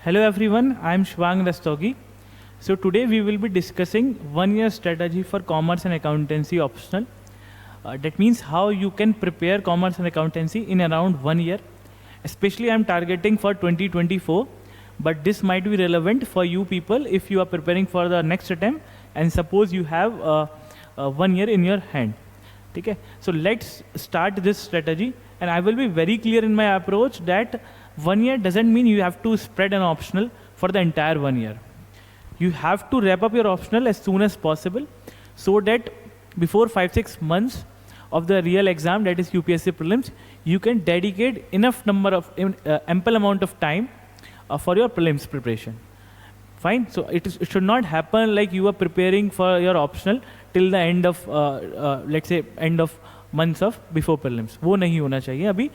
Hello everyone, I am Shwang Rastogi. So today we will be discussing 1 year strategy for commerce and accountancy optional. That means how you can prepare commerce and accountancy in around 1 year. Especially I am targeting for 2024, but this might be relevant for you people if you are preparing for the next attempt and suppose you have 1 year in your hand. Okay? So let's start this strategy, and I will be very clear in my approach that 1 year doesn't mean you have to spread an optional for the entire 1 year. You have to wrap up your optional as soon as possible so that before 5-6 months of the real exam, that is UPSC prelims, you can dedicate enough number of ample amount of time for your prelims preparation. Fine. So it should not happen like you are preparing for your optional till the end of let's say end of months of before prelims. वो नहीं होना चाहिए. अभी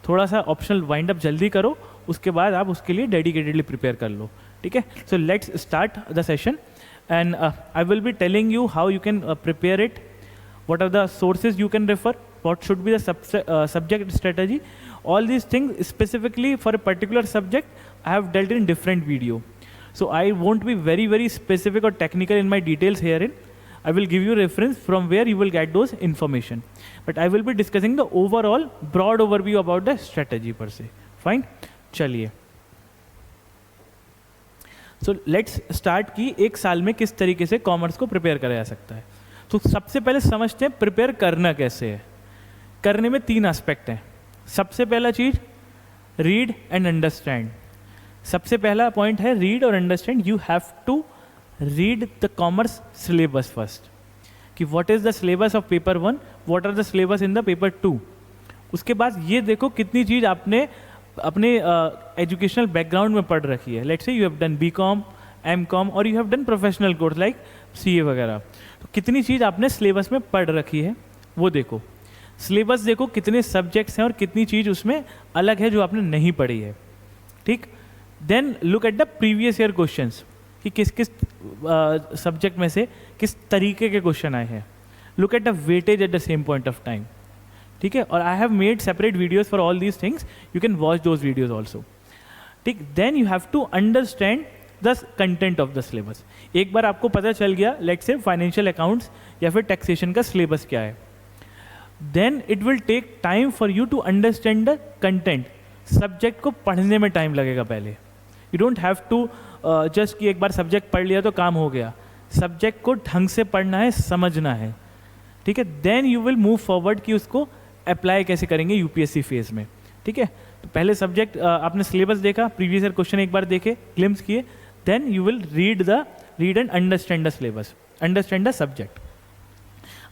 थोड़ा सा optional wind up जल्दी करो, उसके बाद आप उसके लिए डेडिकेटेडली प्रिपेयर कर लो. ठीक है. So let's start the session and I will be telling you how you can prepare it, what are the sources you can refer, what should be the subject strategy. All these things specifically for a particular subject I have dealt in different video, so I won't be very specific or technical in my details herein. I will give you reference from where you will get those information, but I will be discussing the overall broad overview about the strategy per se. Fine. चलिए, so let's start कि एक साल में किस तरीके से commerce को prepare करा जा सकता है. तो सबसे पहले समझते हैं प्रिपेयर करना कैसे है. करने में 3 एस्पेक्ट हैं. सबसे पहला चीज रीड एंड अंडरस्टैंड. सबसे पहला पॉइंट है रीड और understand. You have to read the commerce syllabus first, कि what is the syllabus of paper 1, what are the syllabus in the paper 2. उसके बाद ये देखो कितनी चीज आपने अपने एजुकेशनल बैकग्राउंड में पढ़ रखी है. Let's say you have done BCom, MCom और you have done professional course like CA वगैरह. तो कितनी चीज़ आपने सिलेबस में पढ़ रखी है वो देखो. सिलेबस देखो कितने सब्जेक्ट्स हैं और कितनी चीज़ उसमें अलग है जो आपने नहीं पढ़ी है. ठीक. Then look at the previous year questions, कि किस किस सब्जेक्ट में से किस तरीके के क्वेश्चन आए हैं. Look at the weightage at the same point of time. ठीक है. और I have made separate videos for all these things, you can watch those videos also. ठीक. Then you have to understand the content of the syllabus. एक बार आपको पता चल गया लेट्स से फाइनेंशियल अकाउंट्स या फिर टैक्सेशन का सिलेबस क्या है, then it will take time for you to understand the content. Subject को पढ़ने में टाइम लगेगा पहले. You don't have to just कि एक बार सब्जेक्ट पढ़ लिया तो काम हो गया. सब्जेक्ट को ढंग से पढ़ना है, समझना है. ठीक है. Then you will move forward कि उसको अप्लाई कैसे करेंगे यूपीएससी फेज में. ठीक है. तो पहले सब्जेक्ट आपने सिलेबस देखा, प्रीवियस ईयर क्वेश्चन एक बार देखे, ग्लिम्स किए, then you will read and understand the syllabus, understand the subject.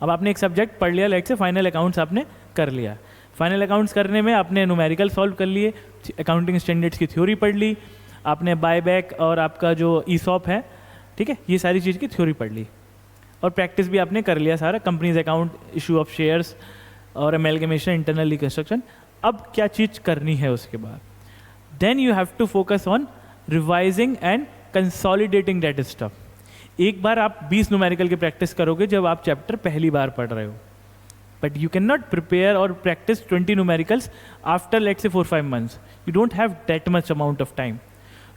अब आपने एक सब्जेक्ट पढ़ लिया, लाइक से फाइनल अकाउंट्स आपने कर लिया. फाइनल अकाउंट्स करने में आपने न्यूमेरिकल सॉल्व कर लिए, अकाउंटिंग स्टैंडर्ड्स की थ्योरी पढ़ ली, आपने बायबैक और आपका जो ESOP है, ठीक है, ये सारी चीज़ की थ्योरी पढ़ ली, और प्रैक्टिस भी आपने कर लिया सारा, companies account, issue of shares और एमेलगमेशन, इंटरनल रिकंस्ट्रक्शन. अब क्या चीज़ करनी है उसके बाद? Then you have to focus on revising and consolidating that stuff. एक बार आप 20 न्यूमेरिकल की प्रैक्टिस करोगे जब आप चैप्टर पहली बार पढ़ रहे हो, but you can not prepare और practice 20 numericals after let's say 4-5 months. You don't have that much amount of time.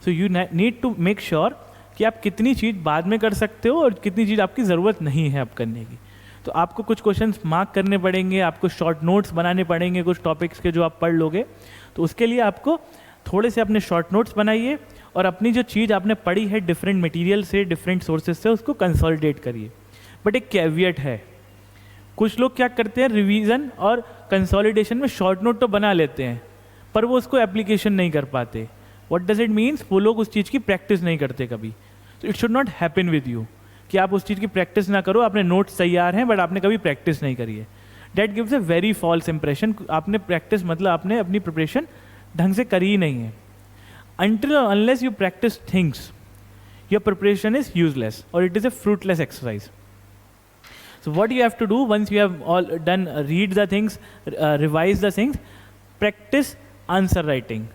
So you need to make sure कि आप कितनी चीज़ बाद में कर सकते हो और कितनी चीज़ आपकी ज़रूरत नहीं है अब करने की. तो आपको कुछ क्वेश्चंस मार्क करने पड़ेंगे, आपको शॉर्ट नोट्स बनाने पड़ेंगे कुछ टॉपिक्स के जो आप पढ़ लोगे. तो उसके लिए आपको थोड़े से अपने शॉर्ट नोट्स बनाइए और अपनी जो चीज़ आपने पढ़ी है डिफरेंट मटेरियल से, डिफरेंट सोर्सेज से, उसको कंसोलिडेट करिए. बट एक कैवियट है, कुछ लोग क्या करते हैं, रिवीजन और कंसोलिडेशन में शॉर्ट नोट तो बना लेते हैं पर वो उसको एप्लीकेशन नहीं कर पाते. What does it means? वो लोग उस चीज़ की प्रैक्टिस नहीं करते कभी. तो it should not happen with you कि आप उस चीज़ की प्रैक्टिस ना करो. आपने नोट्स तैयार हैं बट आपने कभी प्रैक्टिस नहीं करी है. That gives a very false impression. आपने प्रैक्टिस मतलब आपने अपनी प्रिपरेशन ढंग से करी ही नहीं है. Until or unless you practice things, your preparation is useless or it is a fruitless exercise. So what you have to do once you have all done, read the things, revise the things, practice answer writing.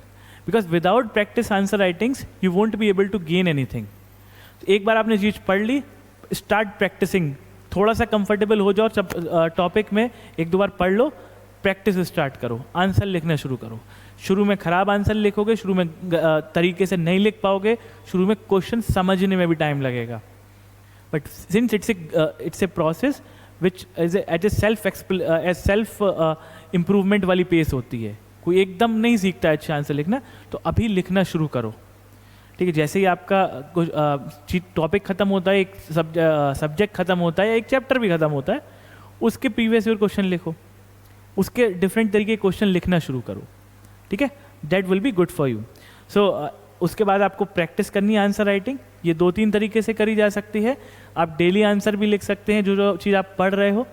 Because without practice answer writings, you won't be able to gain anything. एक बार आपने चीज़ पढ़ ली, start practicing. थोड़ा सा comfortable हो जाओ topic में, 1-2 बार पढ़ लो, प्रैक्टिस स्टार्ट करो, आंसर लिखना शुरू करो। शुरू में ख़राब आंसर लिखोगे, शुरू में तरीके से नहीं लिख पाओगे, शुरू में क्वेश्चन समझने में भी टाइम लगेगा। But since it's a process which is at a self improvement वाली पेस होती है, कोई एकदम नहीं सीखता है अच्छे आंसर लिखना, तो अभी लिखना शुरू करो। ठीक है, जैसे ही आपका टॉपिक ख़त्म होता है, एक सब्जेक्ट ख़त्म होता है, एक चैप्टर भी ख़त्म होता है, उसके प्रीवियस ईयर क्वेश्चन लिखो, उसके डिफरेंट तरीके के क्वेश्चन लिखना शुरू करो। ठीक है, that will be good for you. So उसके बाद आपको प्रैक्टिस करनी है आंसर राइटिंग। ये 2-3 तरीके से करी जा सकती है। आप डेली आंसर भी लिख सकते हैं, जो चीज़ आप पढ़ रहे हो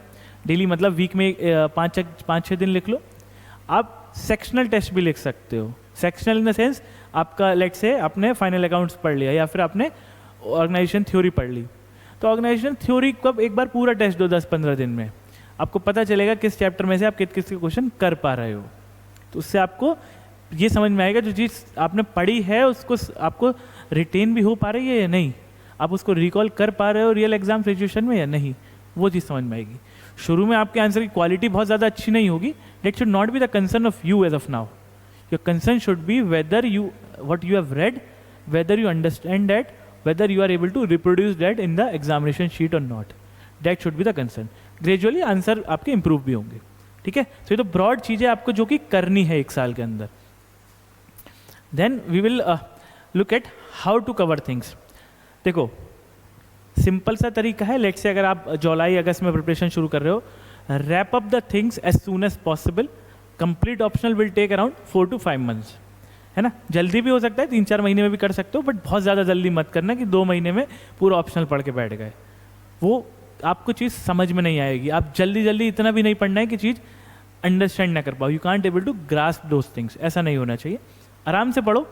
डेली, मतलब वीक में 5-6 दिन लिख लो। आप सेक्शनल टेस्ट भी लिख सकते हो। सेक्शनल इन द सेंस, आपका लेट से आपने फाइनल अकाउंट्स पढ़ लिया या फिर आपने ऑर्गेनाइजेशन थ्योरी पढ़ ली, तो ऑर्गेनाइजेशन थ्योरी को एक बार पूरा टेस्ट दो 10-15 दिन में, आपको पता चलेगा किस चैप्टर में से आप किस किस क्वेश्चन कर पा रहे हो। तो उससे आपको ये समझ में आएगा जो चीज़ आपने पढ़ी है उसको आपको रिटेन भी हो पा रही है या नहीं, आप उसको रिकॉल कर पा रहे हो रियल एग्जाम सिचुएशन में या नहीं, वो चीज़ समझ में आएगी। शुरू में आपके आंसर की क्वालिटी बहुत ज़्यादा अच्छी नहीं होगी, that should not be the concern of you as of now. Your concern should be whether you what you have read, whether you understand that, whether you are able to reproduce that in the examination sheet or not. That should be the concern. Gradually answer आपके improve भी होंगे। ठीक है, तो ये तो broad चीज़ें आपको जो कि करनी है एक साल के अंदर। Then we will look at how to cover things. देखो, सिंपल सा तरीका है। लेट्स से अगर आप जुलाई अगस्त में प्रिपरेशन शुरू कर रहे हो, wrap up the things as soon as possible. Complete optional will take around 4 to 5 months, है ना। जल्दी भी हो सकता है, 3-4 महीने में भी कर सकते हो, बट बहुत ज़्यादा जल्दी मत करना कि 2 महीने में पूरा ऑप्शनल पढ़ के बैठ गए, वो आपको चीज़ समझ में नहीं आएगी। आप जल्दी जल्दी इतना भी नहीं पढ़ना है कि चीज़ अंडरस्टैंड ना कर पाओ, you can't able to grasp those things, ऐसा नहीं होना चाहिए। आराम से पढ़ो,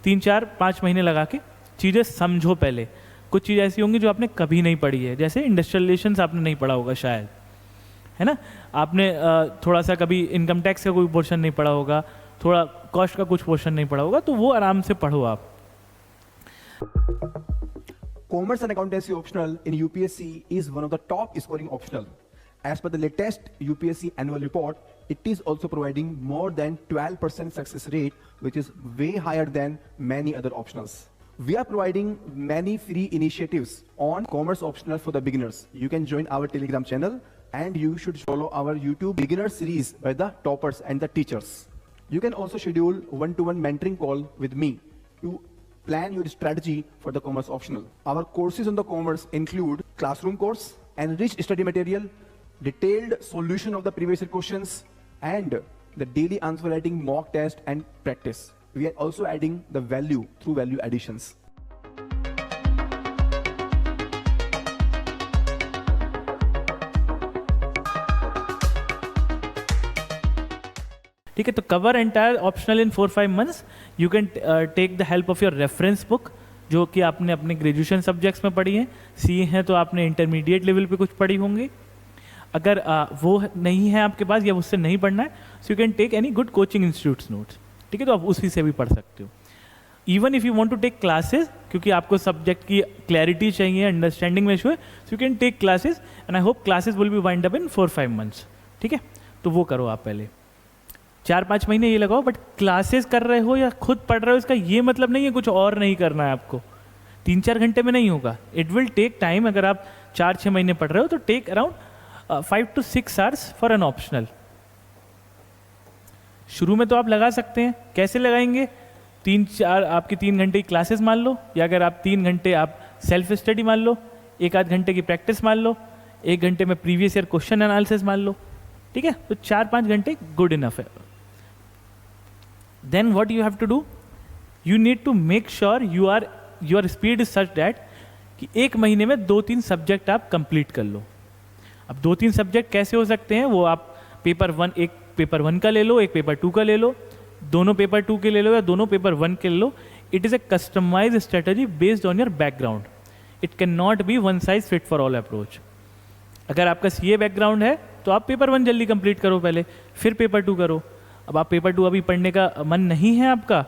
3-4-5 महीने लगा के चीज़ें समझो। पहले कुछ चीज़ ऐसी होंगी जो आपने कभी नहीं पढ़ी है, जैसे इंडस्ट्रियल रिलेशंस आपने नहीं पढ़ा होगा शायद, है ना। आपने थोड़ा सा कभी इनकम टैक्स का कोई पोर्शन नहीं पढ़ा होगा, थोड़ा कॉस्ट का कुछ पोर्शन नहीं पढ़ा होगा, तो वो आराम से पढ़ो आप। Commerce and accountancy optional in UPSC is one of the top scoring optional. As per the latest UPSC annual report, it is also providing more than 12% success rate, which is way higher than many other optionals. We are providing many free initiatives on commerce optional for the beginners. You can join our Telegram channel and you should follow our YouTube beginner series by the toppers and the teachers. You can also schedule one-to-one mentoring call with me to plan your strategy for the commerce optional. Our courses on the commerce include classroom course, enriched study material, detailed solution of the previous year questions, and the daily answer writing mock test and practice. We are also adding the value through value additions. ठीक है, तो cover entire optional in 4-5 months। You can take the help of your reference book, जो कि आपने अपने graduation subjects में पढ़ी है। सी हैं तो आपने इंटरमीडिएट लेवल पे कुछ पढ़ी होंगी। अगर वो नहीं है आपके पास या उससे नहीं पढ़ना है, so you can take any good coaching institutes notes. ठीक है, तो आप उसी से भी पढ़ सकते हो। Even if you want to take classes, क्योंकि आपको सब्जेक्ट की क्लैरिटी चाहिए, अंडरस्टैंडिंग में इशू है, so you can take classes and I hope classes will be wind up in 4-5 months। ठीक है, तो वो करो आप पहले 4-5 महीने ये लगाओ। बट क्लासेस कर रहे हो या खुद पढ़ रहे हो, इसका ये मतलब नहीं है कुछ और नहीं करना है आपको। 3-4 घंटे में नहीं होगा, इट विल टेक टाइम। अगर आप 4-6 महीने पढ़ रहे हो तो take around 5 to 6 hours for an optional. शुरू में तो आप लगा सकते हैं, कैसे लगाएंगे? 3-4 आपकी 3 घंटे की क्लासेस मान लो, या अगर आप 3 घंटे आप सेल्फ स्टडी मान लो, 1-8 घंटे की प्रैक्टिस मान लो, 1 घंटे में प्रीवियस ईयर क्वेश्चन एनालिसिस मान लो। ठीक है, तो 4-5 घंटे गुड इनफ है। Then what you have to do, you need to make sure your speed is such that कि 1 महीने में 2-3 सब्जेक्ट आप कंप्लीट कर लो। अब 2-3 सब्जेक्ट कैसे हो सकते हैं, वो आप एक पेपर 1 का ले लो, एक पेपर 2 का ले लो, दोनों पेपर 2 के ले लो या दोनों पेपर 1 के ले लो। It is a customise strategy based on your background. It can not be one size fit for all approach. अगर आपका CA बैकग्राउंड है तो आप पेपर 1 जल्दी कंप्लीट करो पहले, फिर पेपर 2 करो। अब आप पेपर 2 अभी पढ़ने का मन नहीं है आपका,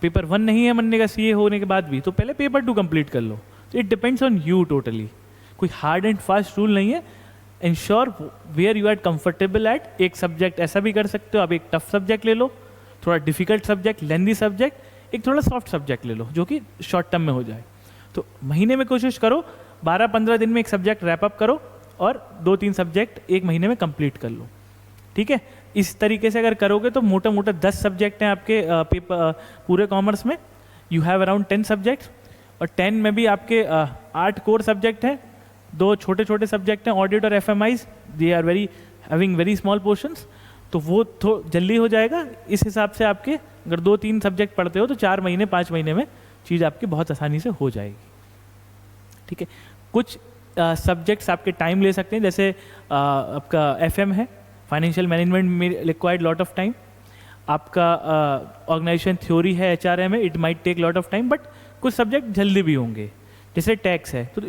पेपर 1 नहीं है मनने का CA होने के बाद भी, तो पहले पेपर 2 कंप्लीट कर लो। तो it depends on you totally, कोई हार्ड एंड फास्ट रूल नहीं है। Ensure where you are comfortable at. एक सब्जेक्ट ऐसा भी कर सकते हो, आप एक टफ सब्जेक्ट ले लो, थोड़ा डिफिकल्ट सब्जेक्ट, लेंदी सब्जेक्ट, एक थोड़ा सॉफ्ट सब्जेक्ट ले लो जो कि शॉर्ट टर्म में हो जाए. तो महीने में कोशिश करो 12-15 दिन में एक सब्जेक्ट रैप अप करो और 2-3 सब्जेक्ट एक महीने में कंप्लीट कर लो. ठीक है, इस तरीके से अगर करोगे तो मोटा मोटा 10 सब्जेक्ट हैं आपके पेपर पूरे कॉमर्स में. यू हैव अराउंड 10 सब्जेक्ट्स और 10 में भी आपके 8 कोर सब्जेक्ट हैं, 2 छोटे छोटे सब्जेक्ट हैं ऑडिट और FMIs. They are having very small portions. तो वो जल्दी हो जाएगा. इस हिसाब से आपके अगर 2-3 सब्जेक्ट पढ़ते हो तो 4 महीने 5 महीने में चीज़ आपकी बहुत आसानी से हो जाएगी. ठीक है, कुछ सब्जेक्ट्स आपके टाइम ले सकते हैं, जैसे आपका एफएम है, फाइनेंशियल मैनेजमेंट में रिक्वायर्ड लॉट ऑफ टाइम. आपका ऑर्गेनाइजेशन थ्योरी है, एचआरएम है, it might take lot of time. But कुछ सब्जेक्ट जल्दी भी होंगे, जैसे टैक्स है तो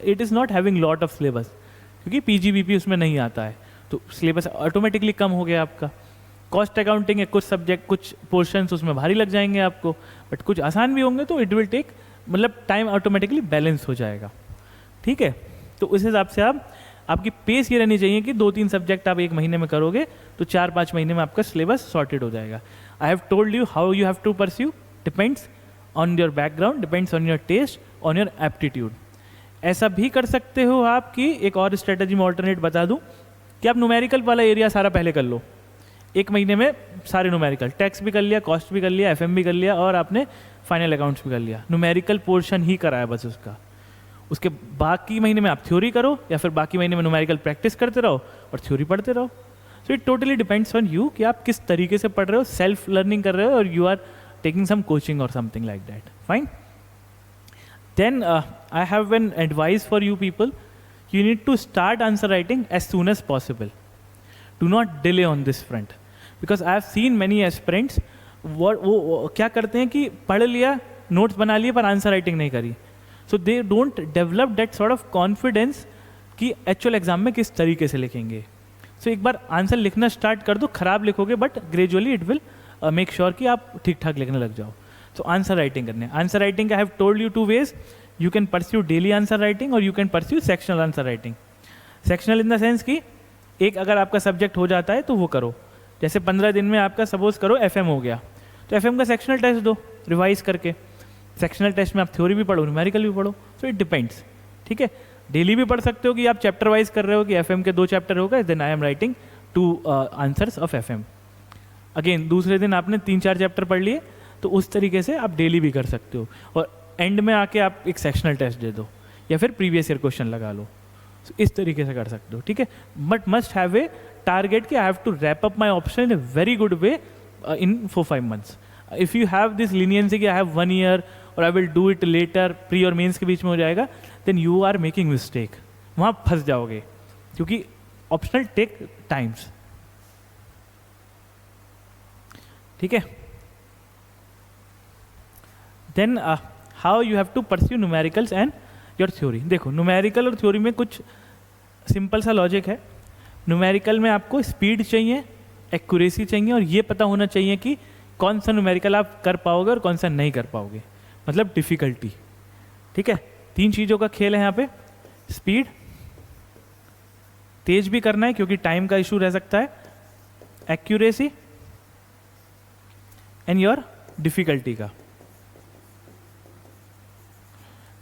it is not having lot of syllabus, क्योंकि पीजीबीपी उसमें नहीं आता है तो सिलेबस ऑटोमेटिकली कम हो गया आपका. कॉस्ट अकाउंटिंग है, कुछ सब्जेक्ट कुछ पोर्शंस उसमें भारी लग जाएंगे आपको, बट कुछ आसान भी होंगे तो इट विल टेक, मतलब टाइम ऑटोमेटिकली बैलेंस हो जाएगा. ठीक है, तो उस हिसाब से आपकी पेस ये रहनी चाहिए कि 2-3 सब्जेक्ट आप एक महीने में करोगे तो 4-5 महीने में आपका सिलेबस सॉर्टेड हो जाएगा. I have told you how you have to pursue, depends on your background, depends on your taste, on your aptitude. ऐसा भी कर सकते हो आप कि एक और स्ट्रेटजी में ऑल्टरनेट बता दूं कि आप न्यूमेरिकल वाला एरिया सारा पहले कर लो. एक महीने में सारे न्यूमेरिकल, टैक्स भी कर लिया, कॉस्ट भी कर लिया, एफएम भी कर लिया और आपने फाइनल अकाउंट्स भी कर लिया. न्यूमेरिकल पोर्शन ही कराया बस उसका. उसके बाकी महीने में आप थ्योरी करो या फिर बाकी महीने में न्यूमेरिकल प्रैक्टिस करते रहो और थ्योरी पढ़ते रहो. So it totally depends on you कि आप किस तरीके से पढ़ रहे हो, सेल्फ लर्निंग कर रहे हो और you are taking some coaching और something like that. Fine. Then I have an advice for you people. You need to start answer writing as soon as possible. Do not delay on this front. Because I have seen many aspirants वो क्या करते हैं कि पढ़ लिया, notes बना लिए पर आंसर राइटिंग नहीं करी. So they don't develop that sort of confidence कि एक्चुअल एग्जाम में किस तरीके से लिखेंगे. सो एक बार आंसर लिखना स्टार्ट कर दो, खराब लिखोगे but gradually it will make sure कि आप ठीक ठाक लिखने लग जाओ. So answer writing करने. Answer writing I have told you 2 ways. You can pursue daily answer writing or you can pursue sectional answer writing. Sectional in the sense कि एक अगर आपका सब्जेक्ट हो जाता है तो वो करो. जैसे 15 दिन में आपका सपोज करो एफएम हो गया तो एफएम का सेक्शनल टेस्ट दो रिवाइज करके. सेक्शनल टेस्ट में आप थ्योरी भी पढ़ो, न्यूमेरिकल भी पढ़ो. So it depends. ठीक है, डेली भी पढ़ सकते हो कि आप चैप्टर वाइज कर रहे हो कि एफएम के 2 चैप्टर हो गए, then I am writing 2 answers of FM. Again दूसरे दिन आपने 3-4 चैप्टर पढ़ लिए तो उस तरीके से आप डेली भी कर सकते हो. और एंड में आके आप एक सेक्शनल टेस्ट दे दो या फिर प्रीवियस ईयर क्वेश्चन लगा लो. so, इस तरीके से कर सकते हो. ठीक है, but must have a target कि I have to wrap up my option in a very good way in 4-5 months. If you have this leniency कि आई हैव 1 year और I will do it later, pre और mains के बीच में हो जाएगा, then you are making mistake. वहाँ फंस जाओगे क्योंकि ऑप्शनल टेक टाइम्स. ठीक है, then how you have to pursue numericals and your theory. देखो न्यूमेरिकल और थ्योरी में कुछ सिंपल सा लॉजिक है. न्यूमेरिकल में आपको स्पीड चाहिए, एक्यूरेसी चाहिए और ये पता होना चाहिए कि कौन सा न्यूमेरिकल आप कर पाओगे और कौन सा नहीं कर पाओगे, मतलब डिफ़िकल्टी. ठीक है, 3 चीज़ों का खेल है यहाँ पे. स्पीड, तेज भी करना है क्योंकि टाइम का इशू रह सकता है, एक्यूरेसी एंड योर डिफ़िकल्टी का.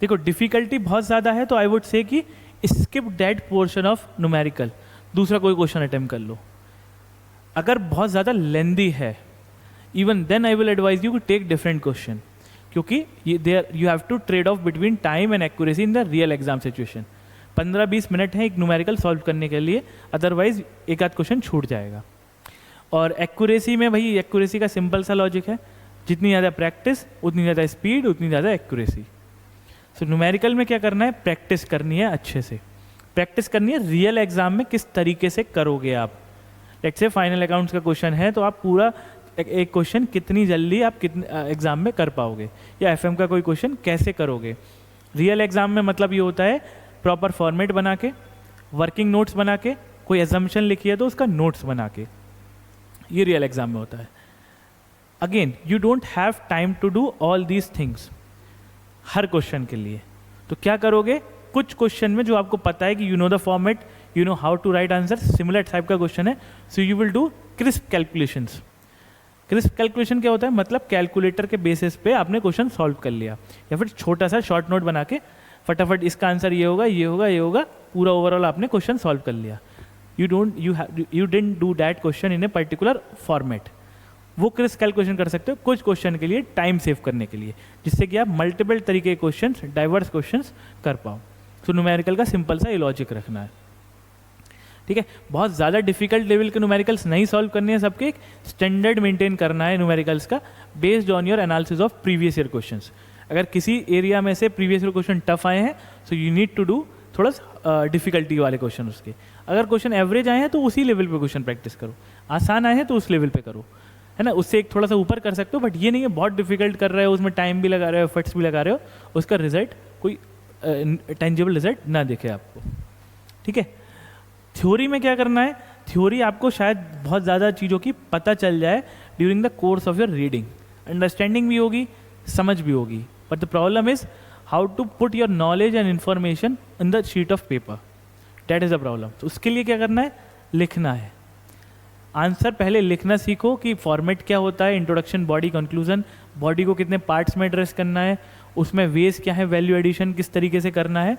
देखो डिफ़िकल्टी बहुत ज़्यादा है तो आई वुड से कि skip that portion of numerical, दूसरा कोई क्वेश्चन अटेम्प्ट कर लो. अगर बहुत ज़्यादा लेंदी है even then I will advise you to take different question, क्योंकि there you have to trade off between time and accuracy in the real exam situation. 15-20 minute है एक न्यूमेरिकल सॉल्व करने के लिए, अदरवाइज एक आध क्वेश्चन छूट जाएगा. और एक्यूरेसी में भाई एक्यूरेसी का सिंपल सा लॉजिक है, जितनी ज़्यादा प्रैक्टिस उतनी ज़्यादा स्पीड उतनी ज़्यादा एक्यूरेसी. सो न्यूमेरिकल में क्या करना है, प्रैक्टिस करनी है अच्छे से. प्रैक्टिस करनी है रियल एग्जाम में किस तरीके से करोगे आप. लेट्स से फाइनल अकाउंट्स का क्वेश्चन है तो आप पूरा एक क्वेश्चन कितनी जल्दी आप कितने एग्जाम में कर पाओगे, या एफएम का कोई क्वेश्चन कैसे करोगे. रियल एग्जाम में मतलब ये होता है प्रॉपर फॉर्मेट बना के, वर्किंग नोट्स बना के, कोई एजम्पशन लिखी है तो उसका नोट्स बना के, ये रियल एग्जाम में होता है. Again you don't have time to do all these things हर क्वेश्चन के लिए. तो क्या करोगे, कुछ क्वेश्चन में जो आपको पता है कि you know the format, you know how to write answer, similar type का क्वेश्चन है. So you will do crisp calculations. Crisp calculation क्या होता है, मतलब कैलकुलेटर के बेसिस पे आपने क्वेश्चन सॉल्व कर लिया, या फिर छोटा सा शॉर्ट नोट बना के फटाफट इसका आंसर ये होगा, ये होगा, ये होगा, पूरा ओवरऑल आपने क्वेश्चन सॉल्व कर लिया. You didn't do that question in a particular format. वो क्रिस्प कैलकुलेशन कर सकते हो कुछ क्वेश्चन के लिए टाइम सेव करने के लिए, जिससे कि आप मल्टीपल तरीके के क्वेश्चन, डाइवर्स क्वेश्चन कर पाओ. तो न्यूमेरिकल का सिंपल सा ये लॉजिक रखना है. ठीक है, बहुत ज़्यादा डिफिकल्ट लेवल के न्यूमेरिकल्स नहीं सॉल्व करने हैं, सबके एक स्टैंडर्ड मेंटेन करना है न्यूमेरिकल्स का based on your analysis of previous year questions. अगर किसी एरिया में से प्रीवियस ईयर क्वेश्चन टफ आए हैं, so you need to do थोड़ा डिफिकल्टी वाले क्वेश्चन उसके. अगर क्वेश्चन एवरेज आए हैं तो उसी लेवल पे क्वेश्चन प्रैक्टिस करो, आसान आए हैं तो उस लेवल पे करो, है ना. उससे एक थोड़ा सा ऊपर कर सकते हो, बट ये नहीं है बहुत डिफिकल्ट कर रहे हो, उसमें टाइम भी लगा रहे हो, एफर्ट्स भी लगा रहे हो, उसका रिजल्ट कोई टेंजिबल रिजल्ट ना दिखे आपको. ठीक है, थ्योरी में क्या करना है, थ्योरी आपको शायद बहुत ज़्यादा चीज़ों की पता चल जाए during the course of your reading. Understanding भी होगी, समझ भी होगी, but the problem is how to put your knowledge and information in the sheet of paper. That is the problem. तो उसके लिए क्या करना है, लिखना है. आंसर पहले लिखना सीखो कि फॉर्मेट क्या होता है, इंट्रोडक्शन, बॉडी, कंक्लूजन, बॉडी को कितने पार्ट्स में एड्रेस करना है, उसमें वेज क्या है, वैल्यू एडिशन किस तरीके से करना है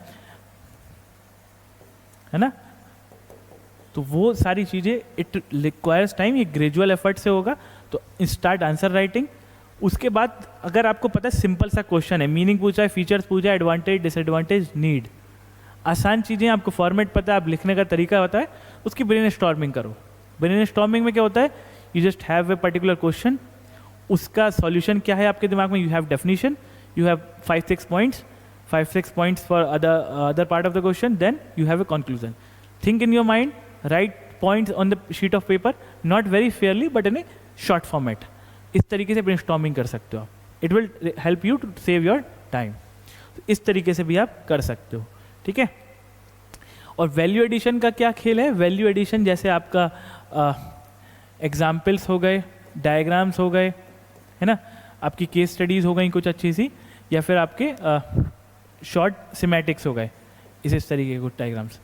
ना. तो वो सारी चीज़ें इट रिक्वायर्स टाइम, ये ग्रेजुअल एफर्ट से होगा. तो स्टार्ट आंसर राइटिंग. उसके बाद अगर आपको पता है सिंपल सा क्वेश्चन है, मीनिंग पूछा है, फीचर्स पूछा है, एडवांटेज, डिसएडवांटेज, नीड, आसान चीज़ें, आपको फॉर्मेट पता है, आप लिखने का तरीका होता है, उसकी ब्रेन स्टॉर्मिंग करो. ब्रेन स्टॉर्मिंग में क्या होता है, you just have a particular question, उसका सॉल्यूशन क्या है आपके दिमाग में, you have definition, you have 5-6 points for other part of the question, then you have a conclusion. Think in your mind, write points on the sheet of paper, not very fairly but in a short format. इस तरीके से brainstorming कर सकते हो आप. It will help you to save your time. तो इस तरीके से भी आप कर सकते हो. ठीक है, और वैल्यू एडिशन का क्या खेल है, वैल्यू एडिशन जैसे आपका एग्जाम्पल्स हो गए, डायग्राम्स हो गए, है ना, आपकी केस स्टडीज़ हो गई कुछ अच्छी सी, या फिर आपके शॉर्ट सिमेटिक्स हो गए, इस तरीके के कुछ डायग्राम्स.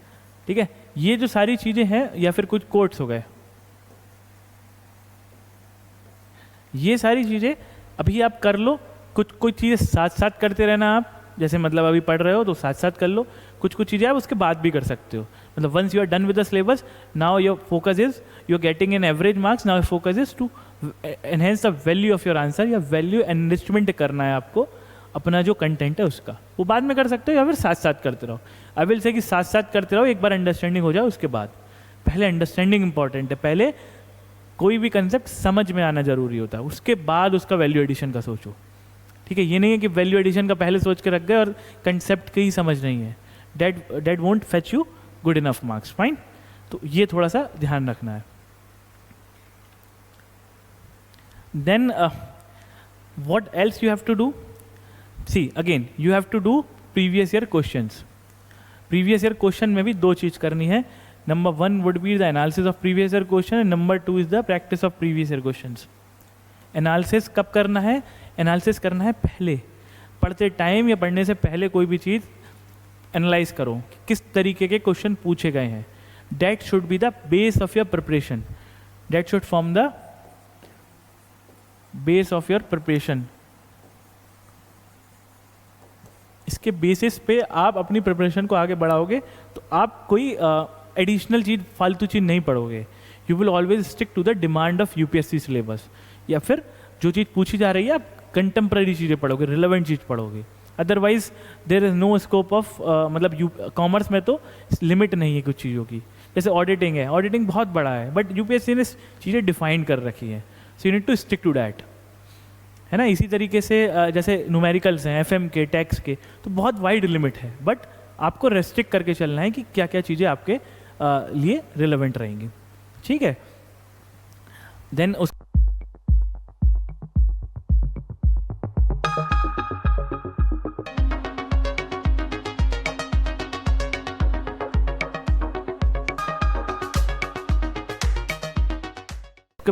ठीक है, ये जो सारी चीज़ें हैं, या फिर कुछ कोट्स हो गए, ये सारी चीज़ें अभी आप कर लो. कुछ चीज़ें साथ साथ करते रहना आप, जैसे मतलब अभी पढ़ रहे हो तो साथ साथ कर लो. कुछ चीज़ें आप उसके बाद भी कर सकते हो. मतलब once you are done with the syllabus, now your focus is you are getting an average marks, now your focus is to enhance the value of your answer, या वैल्यू एनरिचमेंट करना है आपको अपना जो कंटेंट है उसका. वो बाद में कर सकते हो या फिर साथ साथ करते रहो. आई विल से कि साथ साथ करते रहो, एक बार अंडरस्टैंडिंग हो जाए उसके बाद. पहले अंडरस्टैंडिंग इंपॉर्टेंट है, पहले कोई भी कंसेप्ट समझ में आना जरूरी होता है, उसके बाद उसका वैल्यू एडिशन का सोचो. ठीक है, ये नहीं है कि वैल्यू एडिशन का पहले सोच के रख गए और कंसेप्ट की ही समझ नहीं है. That won't fetch you good enough marks. Fine, तो ये थोड़ा सा ध्यान रखना है. Then what else you have to do, see again you have to do previous year questions. Previous year question में भी दो चीज़ करनी है. Number 1 would be the analysis of previous year question, and number 2 is the practice of previous year questions. Analysis कब करना है, analysis करना है पहले, पढ़ते टाइम या पढ़ने से पहले कोई भी चीज़ एनालाइज करो कि किस तरीके के क्वेश्चन पूछे गए हैं. That should be the base of your preparation. That should form the base of your preparation. इसके बेसिस पे आप अपनी प्रिपरेशन को आगे बढ़ाओगे, तो आप कोई एडिशनल चीज़, फालतू चीज़ नहीं पढ़ोगे. You will always stick to the demand of UPSC syllabus, या फिर जो चीज़ पूछी जा रही है आप कंटेम्प्रेरी चीज़ें पढ़ोगे, रिलेवेंट चीज़ पढ़ोगे. Otherwise there is no scope of, मतलब कॉमर्स में तो लिमिट नहीं है कुछ चीज़ों की. जैसे ऑडिटिंग है, ऑडिटिंग बहुत बड़ा है, बट यूपीएससी ने चीज़ें डिफाइन कर रखी हैं. So you need to stick to that, है ना. इसी तरीके से जैसे न्यूमेरिकल्स हैं, एफएम के, टैक्स के, तो बहुत वाइड लिमिट है, बट आपको रेस्ट्रिक्ट करके चलना है कि क्या क्या चीज़ें आपके लिए रिलेवेंट रहेंगी. ठीक है, देन उस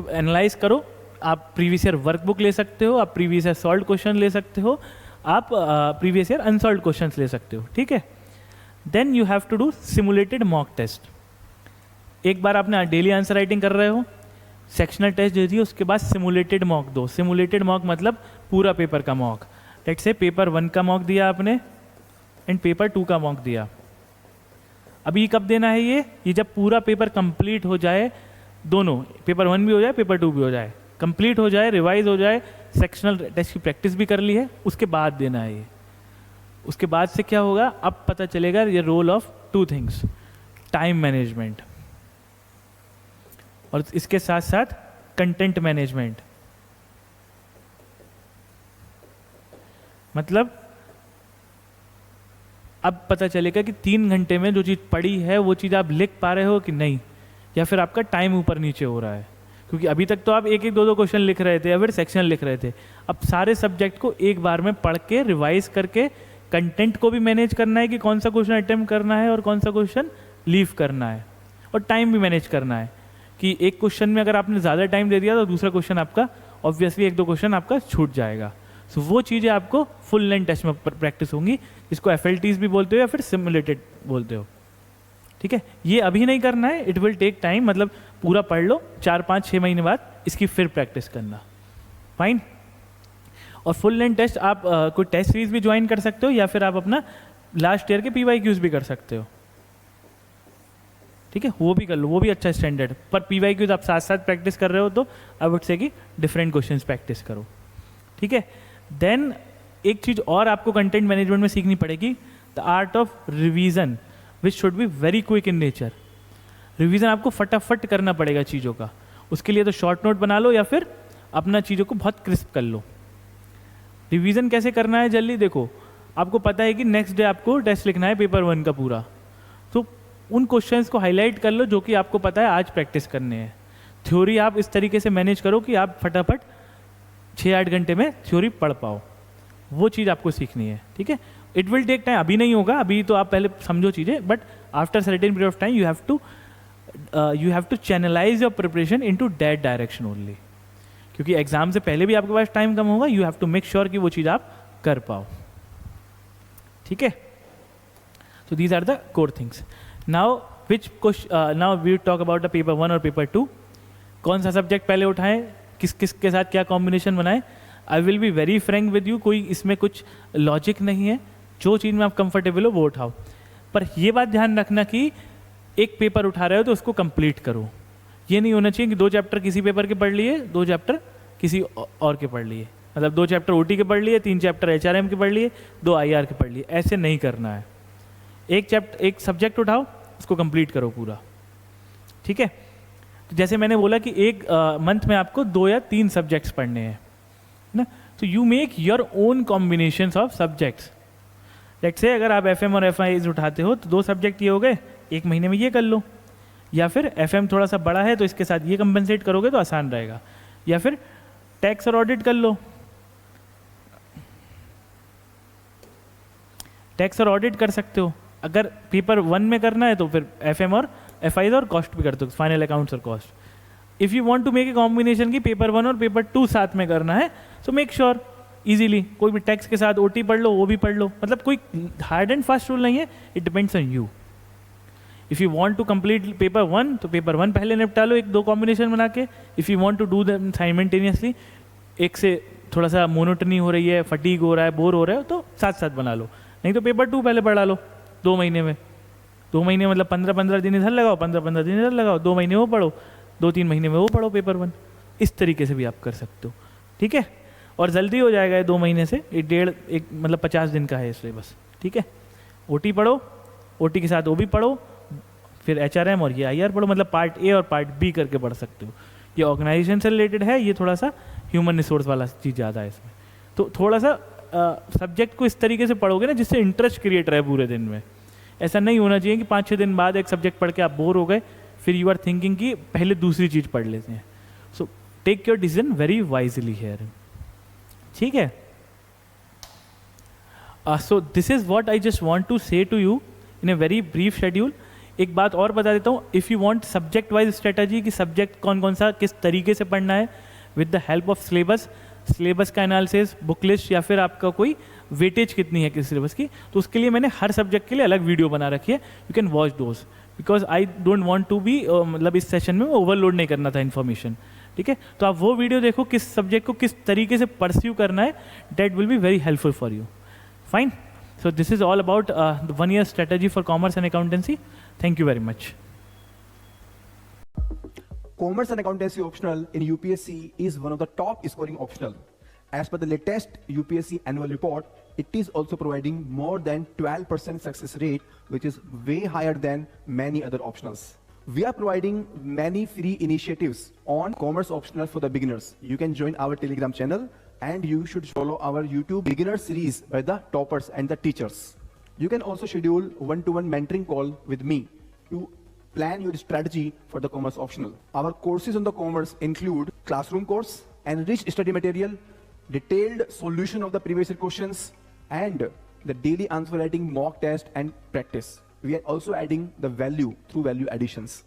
एनालाइज करो. आप प्रीवियस ईयर वर्कबुक ले सकते हो, आप प्रीवियस ईयर सॉल्व क्वेश्चन ले सकते हो, आप प्रीवियस ईयर अनसॉल्व क्वेश्चंस ले सकते हो. ठीक है, then you have to do simulated mock test. एक बार आपने डेली आंसर राइटिंग कर रहे हो, सेक्शनल टेस्ट दे दिए, उसके बाद सिमुलेटेड मॉक दो। सिमुलेटेड मॉक मतलब पूरा पेपर का मॉक। लेट्स से पेपर 1 का मॉक दिया आपने एंड पेपर 2 का मॉक दिया। अभी कब देना है ये जब पूरा पेपर कंप्लीट हो जाए, दोनों पेपर 1 भी हो जाए पेपर 2 भी हो जाए, कंप्लीट हो जाए, रिवाइज हो जाए, सेक्शनल टेस्ट की प्रैक्टिस भी कर ली है, उसके बाद देना है ये। उसके बाद से क्या होगा, अब पता चलेगा ये role of 2 things, time management और इसके साथ साथ कंटेंट मैनेजमेंट। मतलब अब पता चलेगा कि 3 घंटे में जो चीज़ पढ़ी है वो चीज़ आप लिख पा रहे हो कि नहीं, या फिर आपका टाइम ऊपर नीचे हो रहा है। क्योंकि अभी तक तो आप एक एक 2 क्वेश्चन लिख रहे थे या फिर सेक्शन लिख रहे थे, अब सारे सब्जेक्ट को एक बार में पढ़ के रिवाइज करके कंटेंट को भी मैनेज करना है कि कौन सा क्वेश्चन अटेम्प्ट करना है और कौन सा क्वेश्चन लीव करना है, और टाइम भी मैनेज करना है कि एक क्वेश्चन में अगर आपने ज़्यादा टाइम दे दिया तो दूसरा क्वेश्चन आपका ऑब्वियसली 1-2 क्वेश्चन आपका छूट जाएगा। सो वो चीज़ें आपको फुल लेंथ टेस्ट में प्रैक्टिस होंगी, इसको FLTs भी बोलते हो या फिर सिमुलेटेड बोलते हो। ठीक है, ये अभी नहीं करना है, इट विल टेक टाइम, मतलब पूरा पढ़ लो, 4-5-6 महीने बाद इसकी फिर प्रैक्टिस करना। फाइन। और फुल लेंथ टेस्ट आप कोई टेस्ट सीरीज भी ज्वाइन कर सकते हो या फिर आप अपना लास्ट ईयर के PYQs भी कर सकते हो। ठीक है, वो भी कर लो, वो भी अच्छा स्टैंडर्ड। पर PYQs आप साथ साथ प्रैक्टिस कर रहे हो तो आई वुड से कि डिफरेंट क्वेश्चंस प्रैक्टिस करो। ठीक है, देन एक चीज़ और आपको कंटेंट मैनेजमेंट में सीखनी पड़ेगी, the art of revision which should be very quick in nature. Revision आपको फटाफट करना पड़ेगा चीज़ों का, उसके लिए तो शॉर्ट नोट बना लो या फिर अपना चीज़ों को बहुत क्रिस्प कर लो। रिवीजन कैसे करना है जल्दी देखो, आपको पता है कि नेक्स्ट डे आपको टेस्ट लिखना है पेपर 1 का पूरा, तो उन क्वेश्चंस को हाईलाइट कर लो जो कि आपको पता है आज प्रैक्टिस करने हैं। थ्योरी आप इस तरीके से मैनेज करो कि आप फटाफट 6-8 घंटे में थ्योरी पढ़ पाओ, वो चीज़ आपको सीखनी है। ठीक है, इट विल टेक टाइम, अभी नहीं होगा, अभी तो आप पहले समझो चीज़ें, but after certain period of time you have to channelise your preparation into that direction only. क्योंकि एग्जाम से पहले भी आपके पास टाइम कम होगा, you have to make sure कि वो चीज़ आप कर पाओ। ठीक है, तो these are the core things. Now now we talk about the paper 1 और पेपर 2। कौन सा सब्जेक्ट पहले उठाएं, किस किस के साथ क्या कॉम्बिनेशन बनाएं। I will be very Frank with you, कोई इसमें कुछ लॉजिक नहीं है, जो चीज़ में आप कंफर्टेबल हो वो उठाओ। पर ये बात ध्यान रखना कि एक पेपर उठा रहे हो तो उसको कंप्लीट करो। ये नहीं होना चाहिए कि 2 चैप्टर किसी पेपर के पढ़ लिए, 2 चैप्टर किसी और के पढ़ लिए, मतलब 2 चैप्टर OT के पढ़ लिए, 3 चैप्टर HRM के पढ़ लिए, 2 IR के पढ़ लिए, ऐसे नहीं करना है। एक सब्जेक्ट उठाओ, उसको कंप्लीट करो पूरा। ठीक है, तो जैसे मैंने बोला कि एक मंथ में आपको 2 या 3 सब्जेक्ट्स पढ़ने हैं ना, तो you make your own combinations of subjects. Let's say अगर आप FM और FIs उठाते हो तो 2 सब्जेक्ट ये हो गए, 1 महीने में ये कर लो, या फिर FM थोड़ा सा बड़ा है तो इसके साथ ये कंपनसेट करोगे तो आसान रहेगा, या फिर टैक्स और ऑडिट कर लो। टैक्स और ऑडिट कर सकते हो। अगर पेपर 1 में करना है तो फिर FM और FIs और कॉस्ट भी करते हो, फाइनल अकाउंट्स और cost. If you want to make a combination की पेपर 1 और पेपर 2 साथ में करना है, सो मेक श्योर इजीली कोई भी टैक्स के साथ OT पढ़ लो, वो भी पढ़ लो। मतलब कोई हार्ड एंड फास्ट रूल नहीं है, it depends on you. If you want to complete paper 1 तो पेपर 1 पहले निपटा लो 1-2 कॉम्बिनेशन बना के। If you want to do them simultaneously, एक से थोड़ा सा मोनोटनी हो रही है, फटीग हो रहा है, बोर हो रहा है, तो साथ साथ बना लो। नहीं तो पेपर 2 पहले पढ़ा लो 2 महीने में। 2 महीने मतलब 15-15 दिन इधर लगाओ, 15-15 दिन इधर लगाओ, 2 महीने वो पढ़ो, 2-3 महीने में वो पढ़ो पेपर 1। इस तरीके से भी आप कर सकते हो। ठीक है, और जल्दी हो जाएगा ये 2 महीने से, एक मतलब 50 दिन का है इसलिए बस। ठीक है, OT पढ़ो, OT के साथ वो भी पढ़ो, फिर HRM और ये IR पढ़ो, मतलब पार्ट A और पार्ट B करके पढ़ सकते हो। ये ऑर्गेनाइजेशन से रिलेटेड है, ये थोड़ा सा ह्यूमन रिसोर्स वाला चीज़ ज़्यादा है इसमें। तो थोड़ा सा सब्जेक्ट को इस तरीके से पढ़ोगे ना जिससे इंटरेस्ट क्रिएट रहे पूरे दिन में। ऐसा नहीं होना चाहिए कि 5-6 दिन बाद एक सब्जेक्ट पढ़ के आप बोर हो गए, फिर यू आर थिंकिंग कि पहले दूसरी चीज़ पढ़ लेते हैं। So take your decision very wisely here. ठीक है, so this is what I just want to say to you in a very brief schedule. एक बात और बता देता हूँ, if you want subject wise strategy कि सब्जेक्ट कौन कौन सा किस तरीके से पढ़ना है with the help of syllabus का एनालिसिस, बुक लिस्ट, या फिर आपका कोई वेटेज कितनी है किस सिलेबस की, तो उसके लिए मैंने हर सब्जेक्ट के लिए अलग वीडियो बना रखी है। You can watch those. Because I don't want to be मतलब इस सेशन में ओवरलोड नहीं करना था इन्फॉर्मेशन. ठीक है, तो आप वो वीडियो देखो किस सब्जेक्ट को किस तरीके से परस्यू करना है. That will be very helpful for you. Fine. So this is all about the 1 year strategy for commerce and accountancy. Thank you very much. Commerce and accountancy optional in UPSC is one of the top scoring optional. As per the latest UPSC annual report, it is also providing more than 12% success rate, which is way higher than many other optionals. We are providing many free initiatives on commerce optional for the beginners. You can join our Telegram channel and you should follow our YouTube beginner series by the toppers and the teachers. You can also schedule one-to-one mentoring call with me to plan your strategy for the commerce optional. Our courses on the commerce include classroom course, enriched study material, detailed solution of the previous year questions, and the daily answer writing mock test and practice. We are also adding the value through value additions.